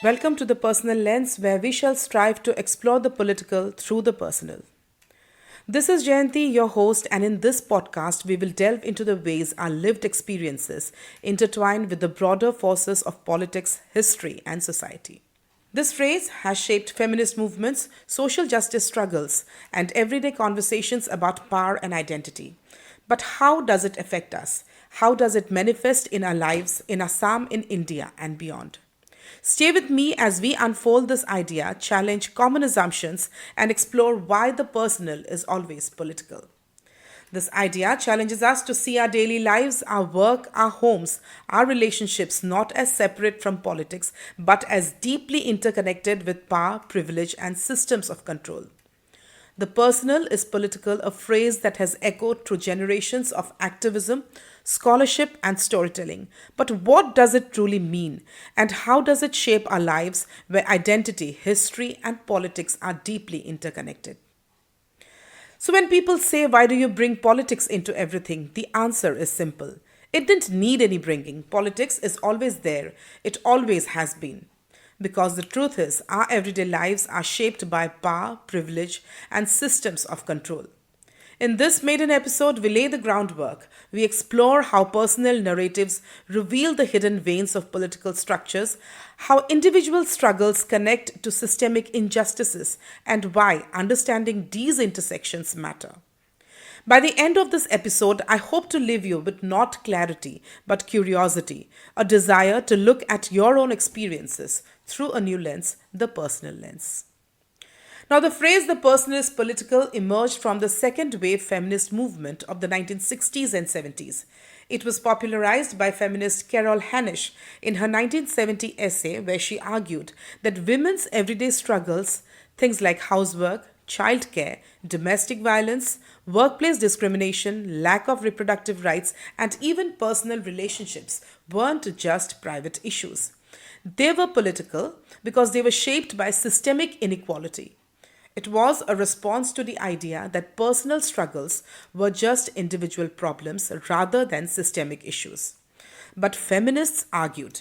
Welcome to the Personal Lens, where we shall strive to explore the political through the personal. This is Jayanti, your host, and in this podcast, we will delve into the ways our lived experiences intertwine with the broader forces of politics, history, and society. This phrase has shaped feminist movements, social justice struggles, and everyday conversations about power and identity. But how does it affect us? How does it manifest in our lives in Assam, in India, and beyond? Stay with me as we unfold this idea, challenge common assumptions, and explore why the personal is always political. This idea challenges us to see our daily lives, our work, our homes, our relationships not as separate from politics, but as deeply interconnected with power, privilege, and systems of control. The personal is political, a phrase that has echoed through generations of activism, scholarship, and storytelling. But what does it truly mean? And how does it shape our lives where identity, history, and politics are deeply interconnected? So, when people say, "Why do you bring politics into everything?" the answer is simple. It didn't need any bringing. Politics is always there, it always has been. Because the truth is, our everyday lives are shaped by power, privilege, and systems of control. In this maiden episode, we lay the groundwork. We explore how personal narratives reveal the hidden veins of political structures, how individual struggles connect to systemic injustices, and why understanding these intersections matter. By the end of this episode, I hope to leave you with not clarity, but curiosity, a desire to look at your own experiences through a new lens, the personal lens. Now, the phrase "the personal is political" emerged from the second wave feminist movement of the 1960s and 70s. It was popularized by feminist Carol Hanisch in her 1970 essay, where she argued that women's everyday struggles, things like housework, childcare, domestic violence, workplace discrimination, lack of reproductive rights, and even personal relationships weren't just private issues. They were political because they were shaped by systemic inequality. It was a response to the idea that personal struggles were just individual problems rather than systemic issues. But feminists argued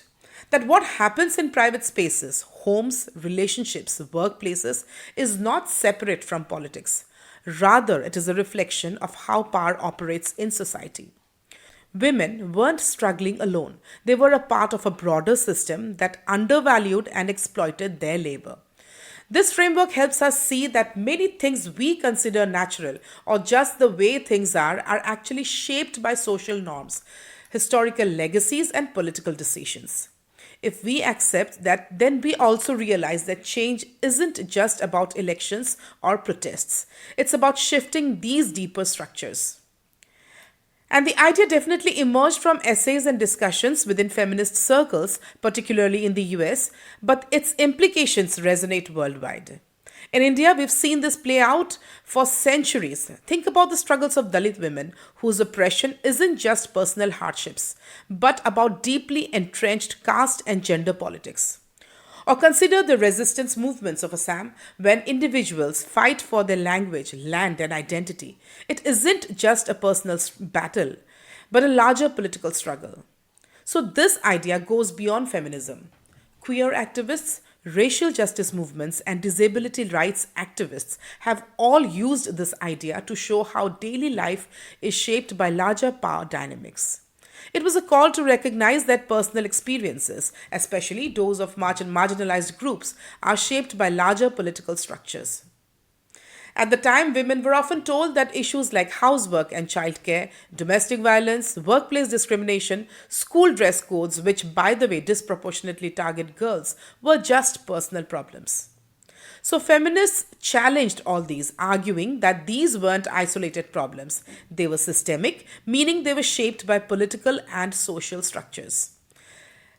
that what happens in private spaces, homes, relationships, workplaces, is not separate from politics. Rather, it is a reflection of how power operates in society. Women weren't struggling alone, they were a part of a broader system that undervalued and exploited their labor. This framework helps us see that many things we consider natural or just the way things are actually shaped by social norms, historical legacies, and political decisions. If we accept that, then we also realize that change isn't just about elections or protests, it's about shifting these deeper structures. And the idea definitely emerged from essays and discussions within feminist circles, particularly in the US, but its implications resonate worldwide. In India, we've seen this play out for centuries. Think about the struggles of Dalit women, whose oppression isn't just personal hardships, but about deeply entrenched caste and gender politics. Or consider the resistance movements of Assam when individuals fight for their language, land, and identity. It isn't just a personal battle, but a larger political struggle. So, this idea goes beyond feminism. Queer activists, racial justice movements, and disability rights activists have all used this idea to show how daily life is shaped by larger power dynamics. It was a call to recognize that personal experiences, especially those of marginalized groups, are shaped by larger political structures. At the time, women were often told that issues like housework and childcare, domestic violence, workplace discrimination, school dress codes, which by the way disproportionately target girls, were just personal problems. So, feminists challenged all these, arguing that these weren't isolated problems. They were systemic, meaning they were shaped by political and social structures.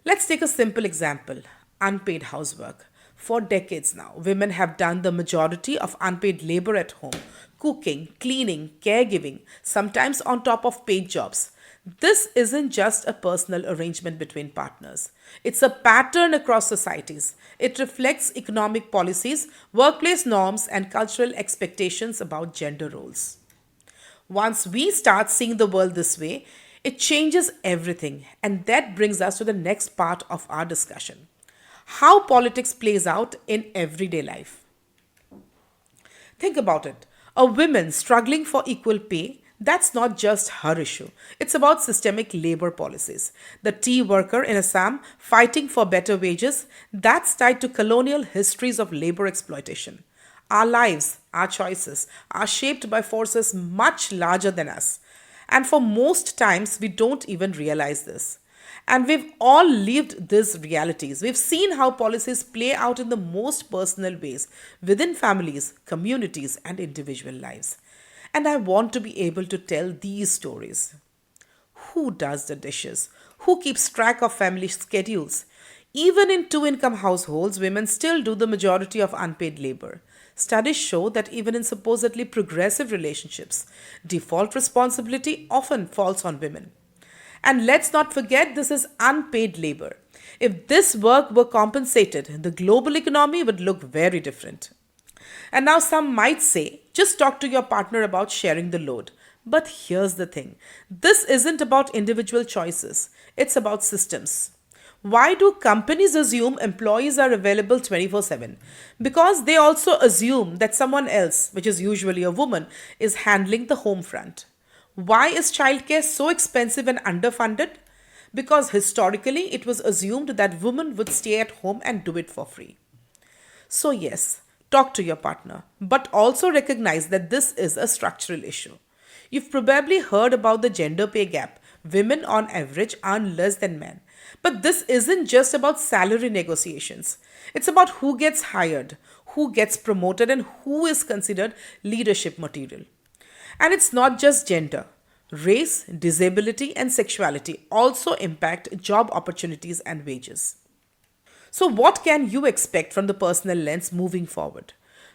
Let's take a simple example: unpaid housework. For decades now, women have done the majority of unpaid labor at home: cooking, cleaning, caregiving, sometimes on top of paid jobs. This isn't just a personal arrangement between partners. It's a pattern across societies. It reflects economic policies, workplace norms, and cultural expectations about gender roles. Once we start seeing the world this way, it changes everything. And that brings us to the next part of our discussion. how politics plays out in everyday life. Think about it. A woman struggling for equal pay, that's not just her issue. It's about systemic labor policies. The tea worker in Assam fighting for better wages, that's tied to colonial histories of labor exploitation. Our lives, our choices, are shaped by forces much larger than us. And for most times, we don't even realize this. And we've all lived these realities. We've seen how policies play out in the most personal ways within families, communities, and individual lives. And I want to be able to tell these stories. Who does the dishes? Who keeps track of family schedules? Even in two income households, women still do the majority of unpaid labor. Studies show that even in supposedly progressive relationships, default responsibility often falls on women. And let's not forget this is unpaid labor. If this work were compensated, the global economy would look very different. And now some might say, just talk to your partner about sharing the load. But here's the thing, this isn't about individual choices, it's about systems. Why do companies assume employees are available 24/7? Because they also assume that someone else, which is usually a woman, is handling the home front. Why is childcare so expensive and underfunded? Because historically it was assumed that women would stay at home and do it for free. So, yes, talk to your partner, but also recognize that this is a structural issue. You've probably heard about the gender pay gap. Women on average earn less than men. But this isn't just about salary negotiations. It's about who gets hired, who gets promoted, and who is considered leadership material. And it's not just gender. Race, disability, and sexuality also impact job opportunities and wages. So, what can you expect from the personal lens moving forward?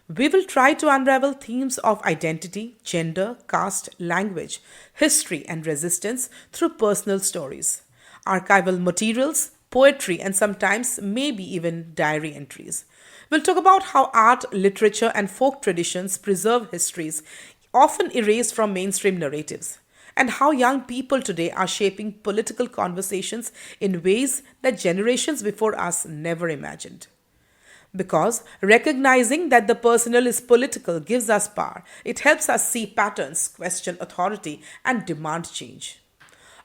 We will try to unravel themes of identity, gender, caste, language, history, and resistance through personal stories, archival materials, poetry, and sometimes maybe even diary entries. We'll talk about how art, literature, and folk traditions preserve histories often erased from mainstream narratives, and how young people today are shaping political conversations in ways that generations before us never imagined. Because recognizing that the personal is political gives us power. It helps us see patterns, question authority, and demand change.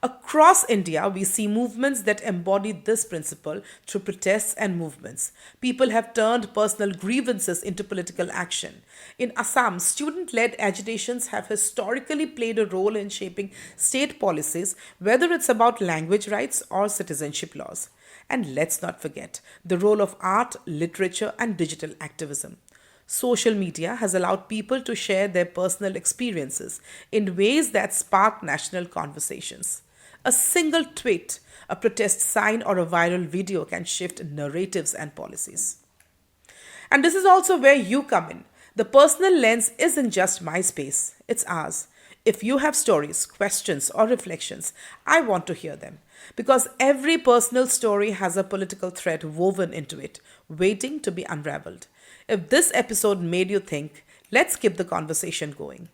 Across India, we see movements that embody this principle through protests and movements. People have turned personal grievances into political action. In Assam, student led agitations have historically played a role in shaping state policies, whether it's about language rights or citizenship laws. And let's not forget the role of art, literature, and digital activism. Social media has allowed people to share their personal experiences in ways that spark national conversations. A single tweet, a protest sign, or a viral video can shift narratives and policies. And this is also where you come in. The personal lens isn't just my space, it's ours. If you have stories, questions, or reflections, I want to hear them. Because every personal story has a political thread woven into it, waiting to be unraveled. If this episode made you think, let's keep the conversation going.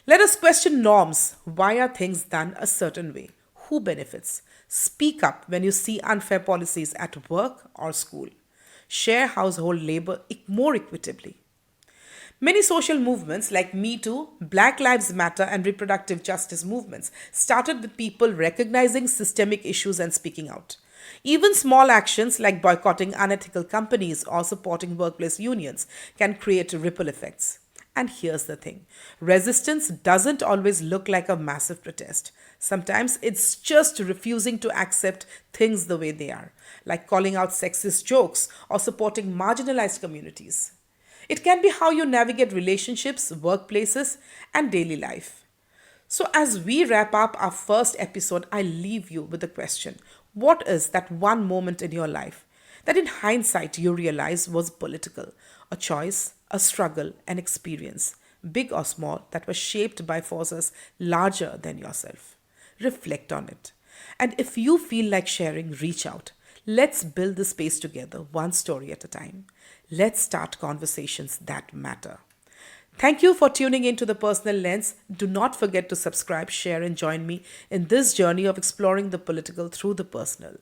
Let us question norms. Why are things done a certain way? Who benefits? Speak up when you see unfair policies at work or school. Share household labor more equitably. Many social movements like Me Too, Black Lives Matter, and reproductive justice movements started with people recognizing systemic issues and speaking out. Even small actions like boycotting unethical companies or supporting workplace unions can create ripple effects. And here's the thing, resistance doesn't always look like a massive protest. Sometimes it's just refusing to accept things the way they are, like calling out sexist jokes or supporting marginalized communities. It can be how you navigate relationships, workplaces, and daily life. So, as we wrap up our first episode, I leave you with a question. What is that one moment in your life that in hindsight you realize was political? A choice, a struggle, an experience, big or small, that was shaped by forces larger than yourself. Reflect on it. And if you feel like sharing, reach out. Let's build the space together, one story at a time. Let's start conversations that matter. Thank you for tuning into the personal lens. Do not forget to subscribe, share, and join me in this journey of exploring the political through the personal.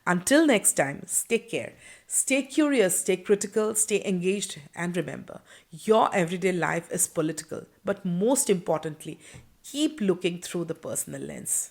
Until next time, take care. Stay curious, stay critical, stay engaged, and remember your everyday life is political, but most importantly, keep looking through the personal lens.